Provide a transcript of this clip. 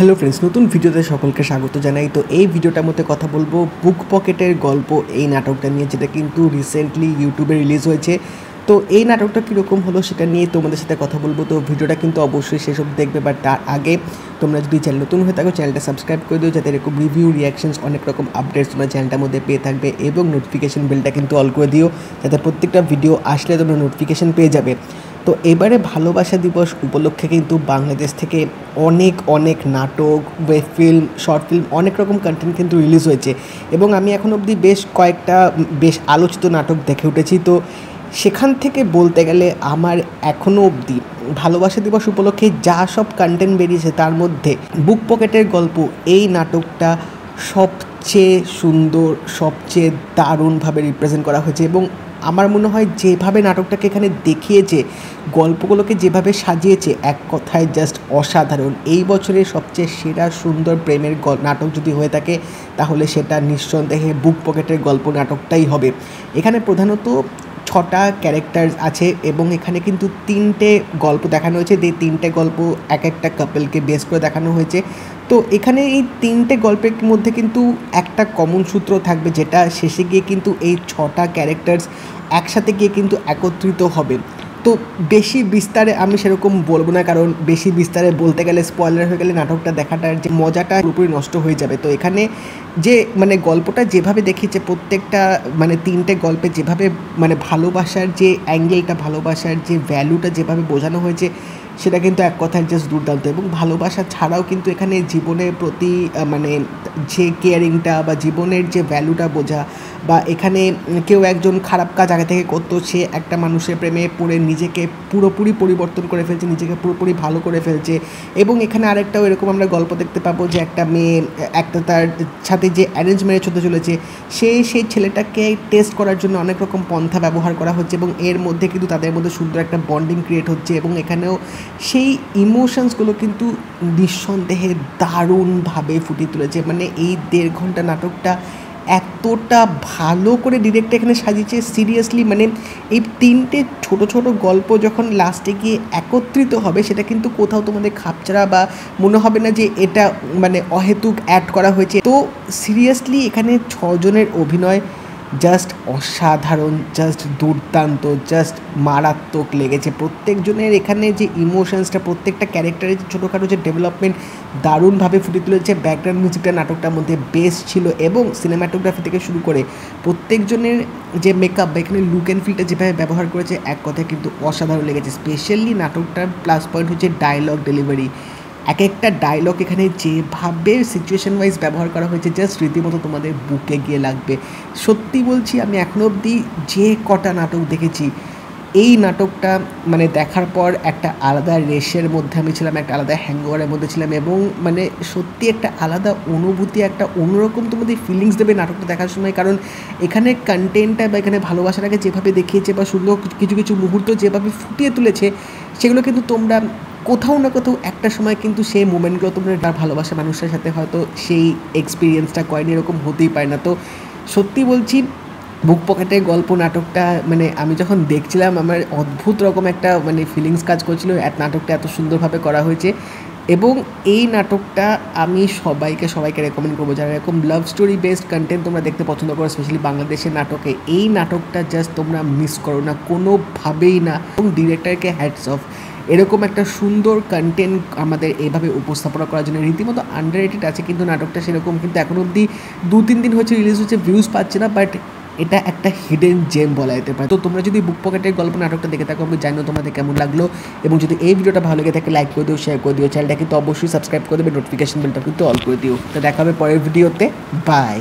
Hello friends, নতুন ভিডিওতে সকলকে স্বাগত জানাই। তো এই ভিডিওটার মধ্যে কথা বলবো বুক পকেটের গল্প এই নাটকটা নিয়ে, যেটা কিন্তু রিসেন্টলি ইউটিউবে রিলিজ হয়েছে। তো এই নাটকটা কীরকম হলো সেটা নিয়ে তোমাদের সাথে কথা বলবো। তো ভিডিওটা কিন্তু অবশ্যই সেসব দেখবে, বাট তার আগে তোমরা যদি চ্যানেল নতুন হয়ে থাকো চ্যানেলটা সাবস্ক্রাইব করে দিও, যাতে এরকম রিভিউ, রিয়াকশনস, অনেক রকম আপডেটস তোমরা চ্যানেলটার মধ্যে পেয়ে থাকবে, এবং নোটিফিকেশন বেলটা কিন্তু অল করে দিও, যাতে প্রত্যেকটা ভিডিও আসলে তোমরা নোটিফিকেশন পেয়ে যাবে। তো এবারে ভালোবাসা দিবস উপলক্ষে কিন্তু বাংলাদেশ থেকে অনেক নাটক, ওয়েব ফিল্ম, শর্ট ফিল্ম, অনেক রকম কন্টেন্ট কিন্তু রিলিজ হয়েছে, এবং আমি এখন অবধি বেশ কয়েকটা বেশ আলোচিত নাটক দেখে উঠেছি। তো সেখান থেকে বলতে গেলে আমার এখনও অবধি ভালোবাসা দিবস উপলক্ষে যা সব কন্টেন্ট বেরিয়েছে তার মধ্যে বুক পকেটের গল্প এই নাটকটা সবচেয়ে সুন্দর, সবচেয়ে দারুণভাবে রিপ্রেজেন্ট করা হয়েছে। এবং আমার মনে হয় যেভাবে নাটকটাকে এখানে দেখিয়েছে, গল্পগুলোকে যেভাবে সাজিয়েছে, এক কথায় জাস্ট অসাধারণ। এই বছরের সবচেয়ে সেরা সুন্দর প্রেমের নাটক যদি হয়ে থাকে তাহলে সেটা নিঃসন্দেহে বুক পকেটের গল্প নাটকটাই হবে। এখানে প্রধানত 6টা ক্যারেক্টার আছে, এবং এখানে কিন্তু 3টে গল্প দেখানো হয়েছে। এই 3টে গল্প এক একটা কাপলকে বেস করে দেখানো হয়েছে। তো এখানে এই 3টে গল্পের মধ্যে কিন্তু একটা কমন সূত্র থাকবে, যেটা শেষে গিয়ে কিন্তু এই 6টা ক্যারেক্টার্স একসাথে গিয়ে কিন্তু একত্রিত হবে। তো বেশি বিস্তারে আমি সেরকম বলবো না, কারণ বেশি বিস্তারে বলতে গেলে স্পয়লার হয়ে গেলে নাটকটা দেখাটার যে মজাটা পুরোপুরি নষ্ট হয়ে যাবে। তো এখানে যে গল্পটা যেভাবে দেখিয়েছে, প্রত্যেকটা 3টে গল্পে যেভাবে ভালোবাসার যে অ্যাঙ্গেলটা, ভালোবাসার যে ভ্যালুটা যেভাবে বোঝানো হয়েছে, সেটা কিন্তু এক কথায় জাস্ট দুর্দান্ত। এবং ভালোবাসা ছাড়াও কিন্তু এখানে জীবনের প্রতি যে কেয়ারিংটা বা জীবনের যে ভ্যালুটা বোঝা, বা এখানে কেউ একজন খারাপ কাজ আগে থেকে করতো, সে একটা মানুষের প্রেমে পড়ে নিজেকে পুরোপুরি পরিবর্তন করে ফেলছে, নিজেকে পুরোপুরি ভালো করে ফেলছে। এবং এখানে আরেকটাও এরকম আমরা গল্প দেখতে পাবো যে একটা মেয়ে একটা তার সাথে যে অ্যারেঞ্জ ম্যারেজ হতে চলেছে, সেই ছেলেটাকে টেস্ট করার জন্য অনেক রকম পন্থা ব্যবহার করা হচ্ছে, এবং এর মধ্যে কিন্তু তাদের মধ্যে সুন্দর একটা বন্ডিং ক্রিয়েট হচ্ছে। এবং এখানেও সেই ইমোশনসগুলো কিন্তু নিঃসন্দেহে দারুণভাবে ফুটিয়ে তুলেছে। এই 1.5 ঘন্টা নাটকটা এতটা ভালো করে ডিরেক্ট এখানে সাজিয়েছে, সিরিয়াসলি। এই 3টে ছোট গল্প যখন লাস্টে গিয়ে একত্রিত হবে, সেটা কিন্তু কোথাও তোমাদের খাপছাড়া বা মনে হবে না যে এটা অহেতুক অ্যাড করা হয়েছে। তো সিরিয়াসলি এখানে 6 জনের অভিনয় জাস্ট অসাধারণ, জাস্ট দুর্দান্ত, জাস্ট মারাত্মক লেগেছে। প্রত্যেকজনের এখানে যে ইমোশনসটা, প্রত্যেকটা ক্যারেক্টারের যে ছোটোখাটো যে ডেভেলপমেন্ট দারুণভাবে ফুটে তুলেছে। ব্যাকগ্রাউন্ড মিউজিকটা নাটকটার মধ্যে বেস্ট ছিল, এবং সিনেমাটোগ্রাফি থেকে শুরু করে প্রত্যেকজনের যে মেকআপ বা এখানে লুক অ্যান্ড ফিলটা যেভাবে ব্যবহার করেছে, এক কথায় কিন্তু অসাধারণ লেগেছে। স্পেশালি নাটকটার প্লাস পয়েন্ট হচ্ছে ডায়লগ ডেলিভারি। এক একটা ডায়লগ এখানে যেভাবে সিচুয়েশন ওয়াইজ ব্যবহার করা হয়েছে, জাস্ট রীতিমতো তোমাদের বুকে গিয়ে লাগবে। সত্যি বলছি, আমি এখনও অবধি যে কটা নাটক দেখেছি, এই নাটকটা দেখার পর একটা আলাদা রেশের মধ্যে আমি ছিলাম, একটা আলাদা হ্যাংওভারের মধ্যে ছিলাম, এবং সত্যি একটা আলাদা অনুভূতি, একটা অন্যরকম তোমাদের ফিলিংস দেবে নাটকটা দেখার সময়। কারণ এখানে কন্টেন্টটা বা এখানে ভালোবাসাটাকে যেভাবে দেখিয়েছে, বা সুন্দর কিছু মুহূর্ত যেভাবে ফুটিয়ে তুলেছে, সেগুলো কিন্তু তোমরা কোথাও না কোথাও একটা সময় কিন্তু সেই মোমেন্টগুলো তোমরা ভালোবাসা মানুষের সাথে হয়তো সেই এক্সপিরিয়েন্সটা করেনি, এরকম হতেই পারে না। তো সত্যি বলছি, বুক পকেটের গল্প নাটকটা আমি যখন দেখছিলাম, আমার অদ্ভুত রকম একটা ফিলিংস কাজ করছিল। নাটকটা এত সুন্দরভাবে করা হয়েছে, এবং এই নাটকটা আমি সবাইকে রেকমেন্ড করবো, যারা এরকম লাভ স্টোরি বেসড কন্টেন্ট তোমরা দেখতে পছন্দ করো, স্পেশালি বাংলাদেশের নাটকে। এই নাটকটা জাস্ট তোমরা মিস করো না, কোনোভাবেই না। এবং ডিরেক্টরকে হ্যাটস অফ, এরকম একটা সুন্দর কন্টেন্ট আমাদের এইভাবে উপস্থাপনা করার জন্য। রীতিমতো আন্ডাররেটেড আছে কিন্তু নাটকটা, সেরকম কিন্তু এখন অবধি 2-3 দিন হচ্ছে রিলিজ হচ্ছে, ভিউজ পাচ্ছে না, বাট এটা একটা হিডেন জেম বলা যেতে পারে। তো তোমরা যদি বুক পকেটের গল্প নাটকটা দেখে থাকো, আমি জানি তোমাদের কেমন লাগলো, এবং যদি এই ভিডিওটা ভালো লেগে থাকে লাইক করে দিও, শেয়ার করে দিও, চ্যানেলটা কিন্তু অবশ্যই সাবস্ক্রাইব করে দেবে, নোটিফিকেশন বেলটা কিন্তু অল করে দিও। তো দেখা হবে পরের ভিডিওতে, বাই।